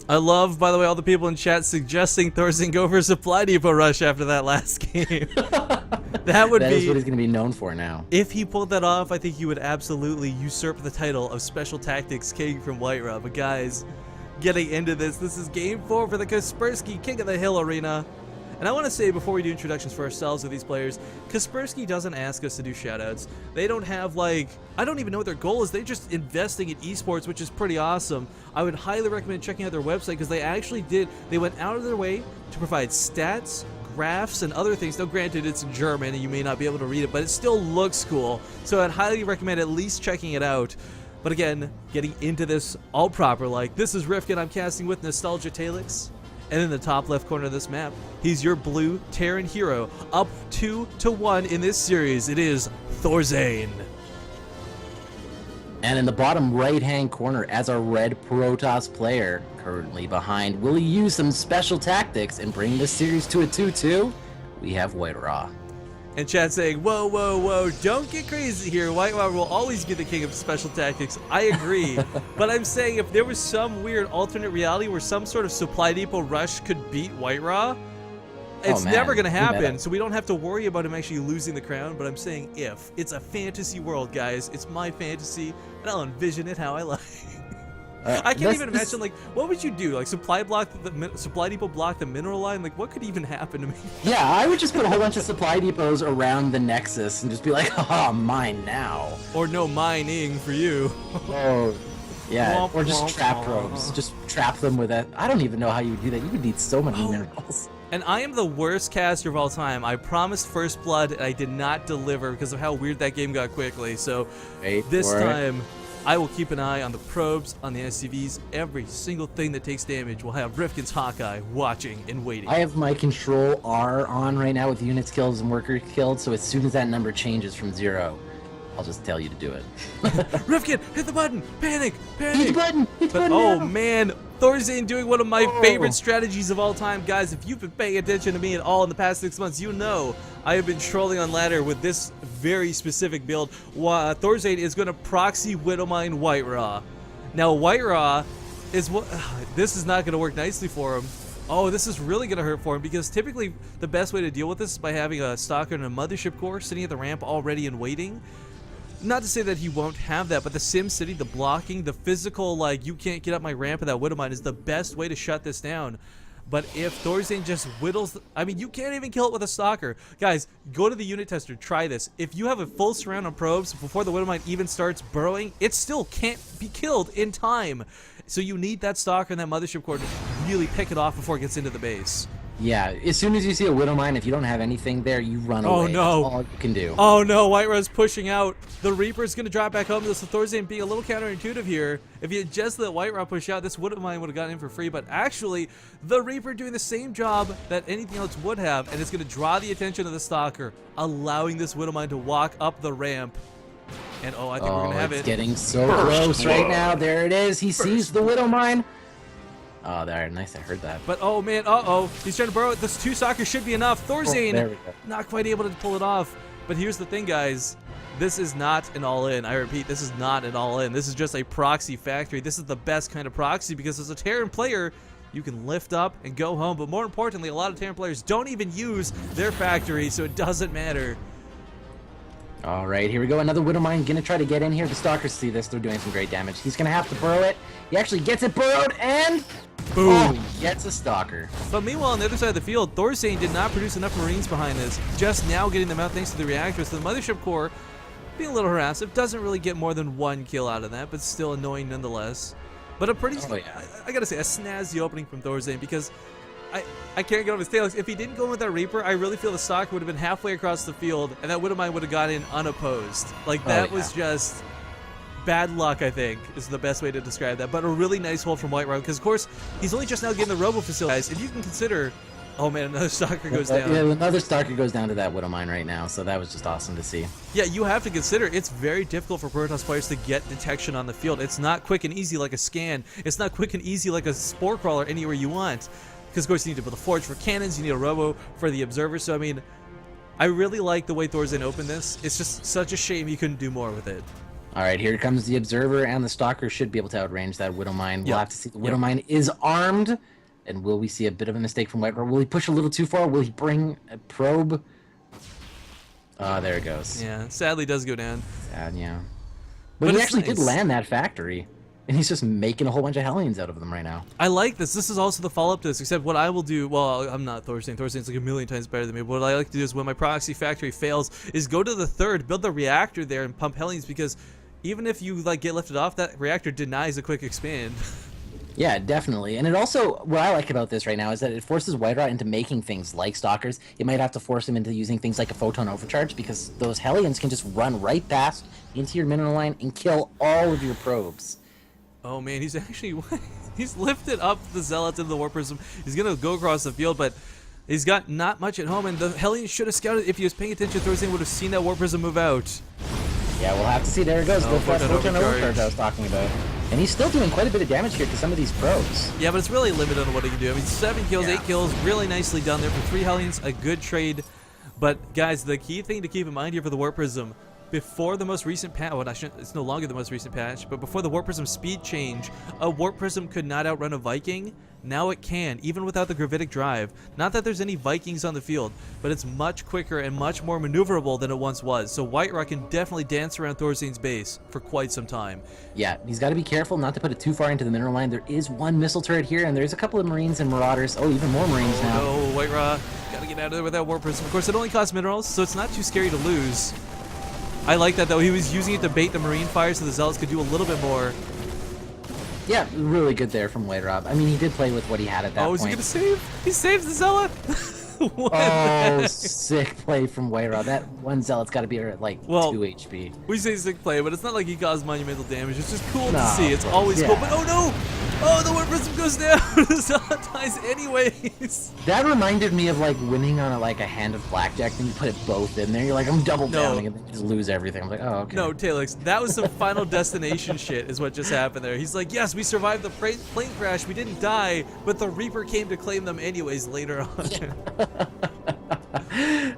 I love, by the way, all the people in chat suggesting ThorZain go for a supply depot rush after that last game. That would That be... is what he's going to be known for now. If he pulled that off, I think he would absolutely usurp the title of Special Tactics King from Whiterun. But guys, getting into this is Game 4 for the Kaspersky King of the Hill Arena. And I want to say, before we do introductions for ourselves with these players, Kaspersky doesn't ask us to do shoutouts. They don't have, like, I don't even know what their goal is. They're just investing in esports, which is pretty awesome. I would highly recommend checking out their website because they went out of their way to provide stats, graphs, and other things. Now, granted, it's in German and you may not be able to read it, but it still looks cool. So I'd highly recommend at least checking it out. But again, getting into this all proper, like, this is Rifkin. I'm casting with Nostalgia Talix. And in the top left corner of this map, he's your blue Terran hero. Up 2-1 in this series, it is ThorZain. And in the bottom right-hand corner, as our red Protoss player, currently behind, will he use some special tactics and bring this series to a 2-2? We have Whiterun. And chat saying, whoa, whoa, whoa, don't get crazy here. Whiterun will always be the king of special tactics. I agree. But I'm saying if there was some weird alternate reality where some sort of supply depot rush could beat Whiterun, it's never going to happen. So we don't have to worry about him actually losing the crown. But I'm saying if. It's a fantasy world, guys. It's my fantasy, and I'll envision it how I like. I can't even imagine, like, what would you do? Like, supply depot block the mineral line? Like, what could even happen to me? Yeah, I would just put a whole bunch of supply depots around the Nexus and just be like, haha, mine now. Or no mining for you. Oh, yeah, or just trap probes. Just trap them with that. I don't even know how you would do that. You would need so many minerals. And I am the worst caster of all time. I promised First Blood, and I did not deliver because of how weird that game got quickly. So this time, I will keep an eye on the probes, on the SCVs. Every single thing that takes damage will have Rifkin's Hawkeye watching and waiting. I have my Control R on right now with units killed and workers killed, so as soon as that number changes from 0, I'll just tell you to do it. Rifkin, hit the button! Panic! Panic! Hit the button! Hit the button oh now. Man, ThorZain doing one of my favorite strategies of all time. Guys, if you've been paying attention to me at all in the past 6 months, you know I have been trolling on ladder with this very specific build. ThorZain is going to proxy Widowmine Whiterun. Now, Whiterun is what... This is not going to work nicely for him. Oh, this is really going to hurt for him because typically the best way to deal with this is by having a Stalker and a Mothership Core sitting at the ramp already and waiting. Not to say that he won't have that, but the Sim City, the blocking, the physical, like, you can't get up my ramp with that Widowmine is the best way to shut this down. But if ThorZain just whittles... I mean, you can't even kill it with a Stalker. Guys, go to the unit tester. Try this. If you have a full surround on probes before the Widowmine even starts burrowing, it still can't be killed in time. So you need that Stalker and that Mothership Core to really pick it off before it gets into the base. Yeah, as soon as you see a Widowmine, if you don't have anything there, you run away. Oh, no. That's all you can do. Oh, no. Whiterun's pushing out. The Reaper's going to drop back home. This is ThorZain being a little counterintuitive here. If you had just let Whiterun push out, this Widowmine would have gotten in for free. But actually, the Reaper doing the same job that anything else would have, and it's going to draw the attention of the Stalker, allowing this Widowmine to walk up the ramp. And, I think we're going to have it. It's getting so close right now. There it is. He sees the Widowmine. Oh, there, nice. I heard that. But oh man, he's trying to burrow it. This 2 Stalker should be enough. ThorZain not quite able to pull it off. But here's the thing, guys. This is not an all-in. I repeat, this is not an all-in. This is just a proxy factory. This is the best kind of proxy because as a Terran player, you can lift up and go home. But more importantly, a lot of Terran players don't even use their factory, so it doesn't matter. All right, here we go. Another Widowmine gonna try to get in here. The Stalkers see this. They're doing some great damage. He's gonna have to burrow it. He actually gets it burrowed, and boom, gets a Stalker. But meanwhile, on the other side of the field, ThorZain did not produce enough Marines behind this. Just now getting them out thanks to the reactors. So the Mothership Core being a little harassive. Doesn't really get more than 1 kill out of that, but still annoying nonetheless. But a pretty, I gotta say, a snazzy opening from ThorZain because I can't get off his tail. If he didn't go in with that Reaper, I really feel the Stalker would have been halfway across the field, and that Widowmine would have got in unopposed. Like, that was just bad luck, I think, is the best way to describe that. But a really nice hold from Whiterun, because, of course, he's only just now getting the Robo Facility. Guys, if you can consider... Oh, man, another Stalker goes down. Yeah, another Stalker goes down to that Widowmine right now, so that was just awesome to see. Yeah, you have to consider it's very difficult for Protoss players to get detection on the field. It's not quick and easy like a scan. It's not quick and easy like a Spore Crawler anywhere you want. Because, of course, you need to build a forge for cannons, you need a robo for the observer. So, I mean, I really like the way ThorZain opened this. It's just such a shame you couldn't do more with it. All right, here comes the Observer, and the Stalker should be able to outrange that Widow Mine. We'll Yep. have to see. The Widow Mine is armed, and will we see a bit of a mistake from White Rock? Will he push a little too far? Will he bring a probe? There it goes. Yeah, sadly does go down. Sad, yeah. But he actually did land that factory, and he's just making a whole bunch of Hellions out of them right now. I like this. This is also the follow-up to this, except what I will do, well, I'm not ThorZain. ThorZain's like a million times better than me. What I like to do is when my proxy factory fails is go to the third, build the reactor there, and pump Hellions, because even if you like get lifted off, that reactor denies a quick expand. Yeah, definitely. And it also, what I like about this right now is that it forces White Rot into making things like Stalkers. It might have to force him into using things like a Photon Overcharge, because those Hellions can just run right past into your mineral line and kill all of your probes. Oh man, he's actually, he's lifted up the Zealots into the Warp Prism. He's going to go across the field, but he's got not much at home, and the Hellion should have scouted. If he was paying attention, ThorZain would have seen that Warp Prism move out. Yeah, we'll have to see. There it goes. The Photon Photon Overcharge. Overcharge I was talking about. And he's still doing quite a bit of damage here to some of these probes. Yeah, but it's really limited on what he can do. I mean, 7 kills, 8 kills, really nicely done there for 3 Hellions, a good trade. But guys, the key thing to keep in mind here for the Warp Prism, before the most recent patch, well, it's no longer the most recent patch, but before the Warp Prism speed change, a Warp Prism could not outrun a Viking. Now it can, even without the gravitic drive. Not that there's any Vikings on the field, but it's much quicker and much more maneuverable than it once was. So White Rock can definitely dance around ThorZain's base for quite some time. Yeah, he's got to be careful not to put it too far into the mineral line. There is one missile turret here, and there's a couple of Marines and Marauders. Oh, even more Marines now. No, White Rock, gotta get out of there with that Warp Prism. Of course, it only costs minerals, so it's not too scary to lose. I like that, though. He was using it to bait the Marine fire so the Zealots could do a little bit more. Yeah, really good there from White Rob. I mean, he did play with what he had at that point. Oh, is he gonna save? He saves the Zealot! Oh, sick play from White Rob. That one Zealot's got to be at like 2 HP. We say sick play, but it's not like he caused monumental damage. It's just cool to No, see. It's always cool. But oh no! Oh, the Warp Prism goes down! The Zealot dies anyways! That reminded me of like winning on a hand of blackjack, then you put it both in there. You're like, I'm double downing, and then you just lose everything. I'm like, oh, okay. No, Talix, that was some Final Destination shit is what just happened there. He's like, yes, we survived the plane crash, we didn't die, but the Reaper came to claim them anyways later on.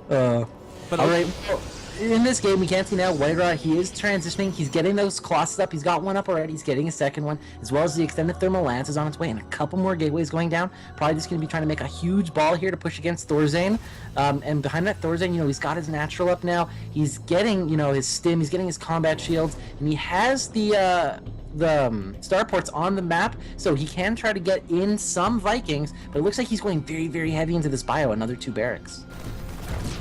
But all right, well, in this game, we can't see now White Rod. He is transitioning. He's getting those Colossus up. He's got one up already. He's getting a second one, as well as the extended thermal lance is on its way, and a couple more gateways going down. Probably just going to be trying to make a huge ball here to push against ThorZain. And behind that ThorZain, he's got his natural up now. He's getting, his stim. He's getting his combat shields, and he has the starports on the map, so he can try to get in some Vikings. But it looks like he's going very, very heavy into this bio. Another 2 barracks.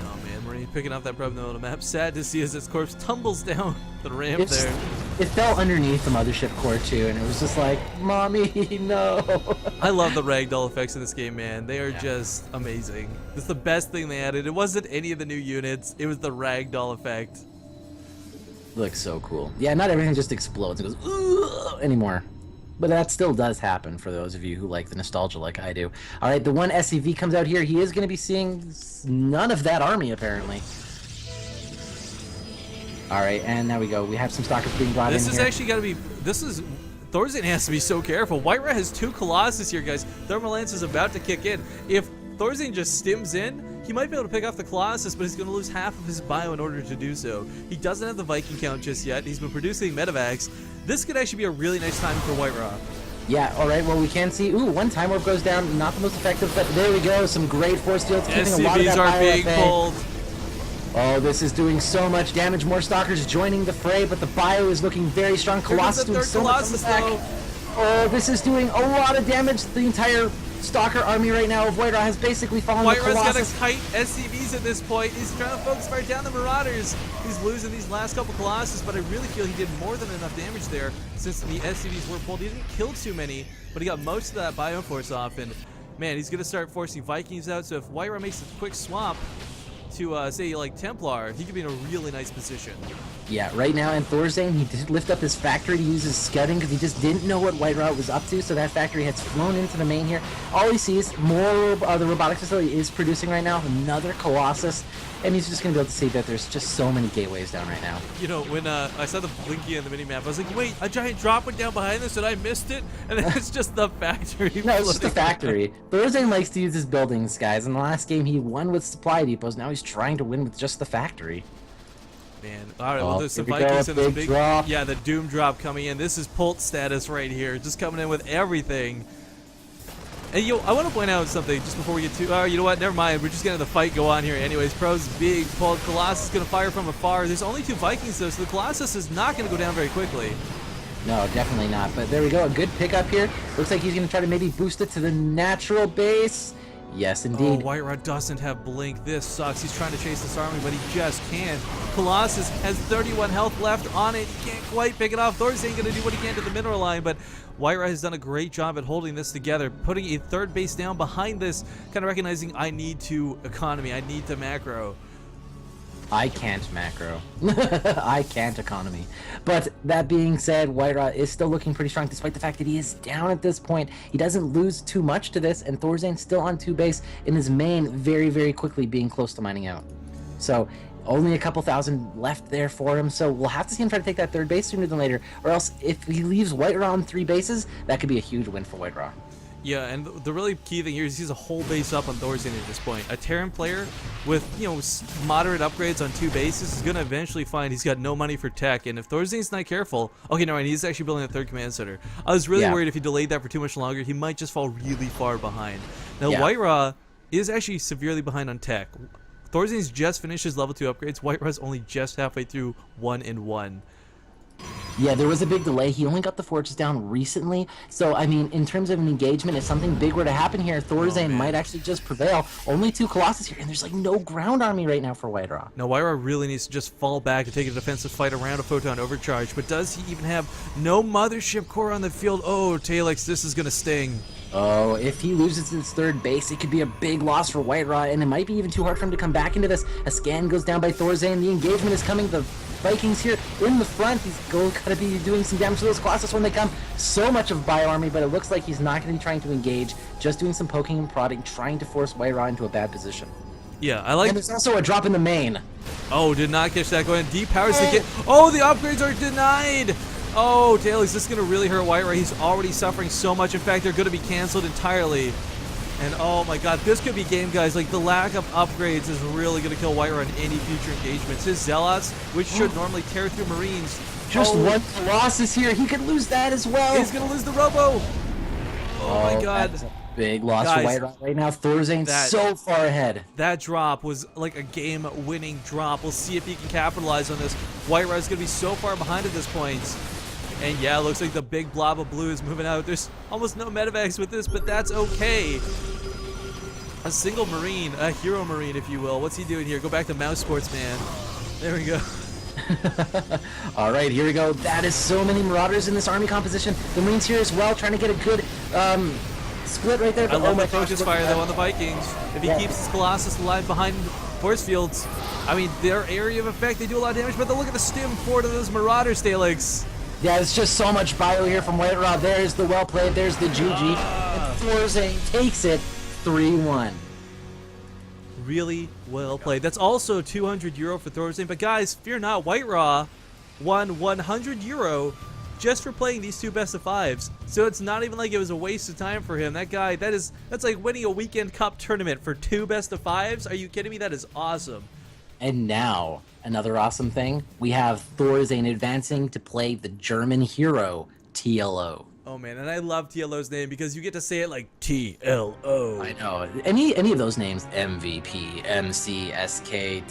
Oh man, Marie picking up that probe in the middle of the map. Sad to see as its corpse tumbles down the ramp there. It fell underneath the mothership core too, and it was just like, mommy, no. I love the ragdoll effects in this game, man. They are just amazing. It's the best thing they added. It wasn't any of the new units. It was the ragdoll effect. Looks so cool. Yeah, not everything just explodes and goes "Ugh," anymore. But that still does happen for those of you who like the nostalgia like I do. All right, the one SCV comes out here. He is going to be seeing none of that army, apparently. All right, and there we go. We have some stalkers being brought in This is here. actually got to be... ThorZain has to be so careful. White Rat has 2 Colossus here, guys. Thermal Lance is about to kick in. If ThorZain just stims in, he might be able to pick off the Colossus, but he's going to lose half of his bio in order to do so. He doesn't have the Viking count just yet. He's been producing Medivacs. This could actually be a really nice time for White Rock. Yeah, all right, well, we can see... Ooh, one time warp goes down. Not the most effective, but there we go. Some great force fields. Keeping a lot of that SCVs are bio being at bay. pulled. Oh, this is doing so much damage. More stalkers joining the fray, but the bio is looking very strong. Colossus doing so much on the back. Oh, this is doing a lot of damage. The entire stalker army right now of White Rod has basically fallen to White Rod's got Colossus. to kite SCVs at this point. He's trying to focus fire down the Marauders. He's losing these last couple Colossus, but I really feel he did more than enough damage there since the SCVs were pulled. He didn't kill too many, but he got most of that bioforce off, and man, he's going to start forcing Vikings out, so if White Rod makes a quick swap to, say, like Templar, he could be in a really nice position. Yeah, right now, and ThorZain, he did lift up his factory to use his scouting because he just didn't know what White Rod was up to, so that factory has flown into the main here. All he sees, more the robotics facility is producing right now, another Colossus, and he's just going to be able to see that there's just so many gateways down right now. You know, when I saw the blinky on the minimap, I was like, wait, a giant drop went down behind us and I missed it? And then it's just the factory. No, it's just the factory. ThorZain likes to use his buildings, guys. In the last game, he won with supply depots. Now he's trying to win with just the factory. man. All right, Oh, well, there's some here we go, Vikings and this big big drop. yeah, the Doom drop coming in. This is Pult status right here, just coming in with everything. And I want to point out something just before we get to. You know what? Never mind. We're just gonna have the fight go on here. Anyways, Pro's big. Pult Colossus is gonna fire from afar. There's only 2 Vikings though, so the Colossus is not gonna go down very quickly. No, definitely not. But there we go. A good pickup here. Looks like he's going to try to maybe boost it to the natural base. Yes, indeed. Oh, White Rod doesn't have Blink. This sucks. He's trying to chase this army, but he just can't. Colossus has 31 health left on it. He can't quite pick it off. ThorZain going to do what he can to the mineral line, but White Rod has done a great job at holding this together, putting a 3rd base down behind this, kind of recognizing I need to economy, I need to macro. I can't macro. I can't economy. But that being said, White Rod is still looking pretty strong despite the fact that he is down at this point. He doesn't lose too much to this, and ThorZain still on 2 base in his main very, very quickly being close to mining out. So only a couple thousand left there for him, so we'll have to see him try to take that 3rd base sooner than later, or else if he leaves White Rod on 3 bases, that could be a huge win for White Rod. Yeah, and the really key thing here is he's a whole base up on ThorZain at this point. A Terran player with, moderate upgrades on 2 bases is going to eventually find he's got no money for tech, and if ThorZain's not careful... Okay, no, he's actually building a 3rd command center. I was really worried if he delayed that for too much longer, he might just fall really far behind. Now, White Raw is actually severely behind on tech. ThorZain's just finished his level 2 upgrades. White Raw's only just halfway through 1 and 1. Yeah, there was a big delay. He only got the forges down recently. So, I mean, in terms of an engagement, if something big were to happen here, ThorZain might actually just prevail. Only 2 Colossus here, and there's, like, no ground army right now for White Raw. Now, White Raw really needs to just fall back and take a defensive fight around a Photon Overcharge. But does he even have no Mothership Core on the field? Oh, Talix, this is going to sting. Oh, if he loses his 3rd base, it could be a big loss for White Raw, and it might be even too hard for him to come back into this. A scan goes down by ThorZain. The engagement is coming. The Vikings here in the front. He's going to be doing some damage to those Colossus when they come. So much of Bio Army, but it looks like he's not going to be trying to engage. Just doing some poking and prodding, trying to force White Raw into a bad position. Yeah, I like... And there's also a drop in the main. Oh, did not catch that going. Deep powers to get... Oh, the upgrades are denied! Oh, Taylor, this is going to really hurt White Raw. He's already suffering so much. In fact, they're going to be canceled entirely. And oh my god, this could be game, guys. Like, the lack of upgrades is really going to kill White Raw in any future engagements. His Zealots, which should normally tear through Marines. Just 1 Colossus here. He could lose that as well. He's going to lose the Robo. Oh my god. That's a big loss Guys, for White Raw right now. ThorZain's so far ahead. That drop was like a game-winning drop. We'll see if he can capitalize on this. White Raw is going to be so far behind at this point. And yeah, it looks like the big blob of blue is moving out. There's almost no medevacs with this, but that's okay. A single Marine, a hero Marine, if you will. What's he doing here? Go back to Mouse Sports, man. There we go. All right, here we go. That is so many Marauders in this army composition. The Marines here as well, trying to get a good split right there. I love the focus fire, though, on the Vikings. If he keeps his Colossus alive behind force fields, I mean, their area of effect, they do a lot of damage, but then look at the stim forward of those Marauders, Stalix. Yeah, it's just so much bio here from White Raw. There's the well played, there's the GG. And ThorZain takes it 3-1. Really well played. That's also €200 for ThorZain. But guys, fear not, White Raw won €100 just for playing these 2 best of 5s. So it's not even like it was a waste of time for him. That guy, that's like winning a weekend cup tournament for 2 best of 5s. Are you kidding me? That is awesome. And now, another awesome thing, we have ThorZain advancing to play the German hero, TLO. Oh man, and I love TLO's name because you get to say it like TLO. I know. Any of those names, MVP, MC, SK,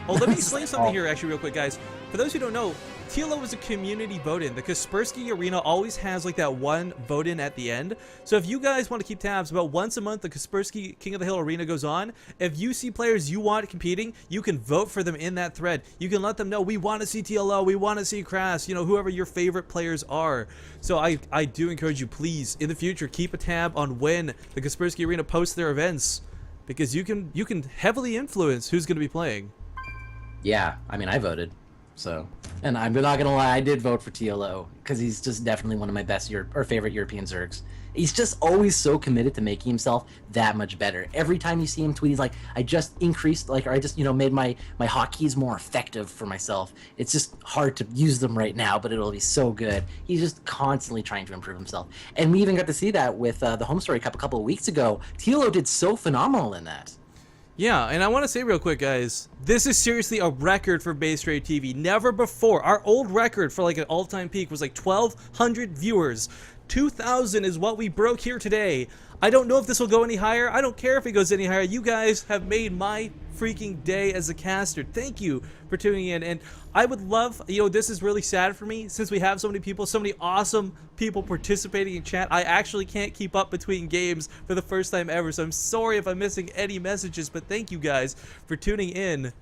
Oh, let me explain something here actually real quick, guys. For those who don't know, TLO is a community vote-in. The Kaspersky Arena always has like that one vote-in at the end. So if you guys want to keep tabs, about once a month the Kaspersky King of the Hill Arena goes on. If you see players you want competing, you can vote for them in that thread. You can let them know, we want to see TLO, we want to see Crass, whoever your favorite players are. So I do encourage you, please, in the future, keep a tab on when the Kaspersky Arena posts their events, because you can heavily influence who's going to be playing. Yeah, I mean, I voted. So, and I'm not gonna lie, I did vote for TLO because he's just definitely one of my best favorite European Zergs. He's just always so committed to making himself that much better. Every time you see him tweet, he's like, I just increased, or I just, made my hotkeys more effective for myself. It's just hard to use them right now, but it'll be so good. He's just constantly trying to improve himself. And we even got to see that with the Home Story Cup a couple of weeks ago. TLO did so phenomenal in that. Yeah, and I want to say real quick, guys, this is seriously a record for BaseTradeTV. Never before. Our old record for like an all-time peak was like 1,200 viewers. 2,000 is what we broke here today. I don't know if this will go any higher. I don't care if it goes any higher. You guys have made my freaking day as a caster. Thank you for tuning in. And I would love, you know, this is really sad for me since we have so many people, so many awesome people participating in chat. I actually can't keep up between games for the first time ever. So I'm sorry if I'm missing any messages, but thank you guys for tuning in.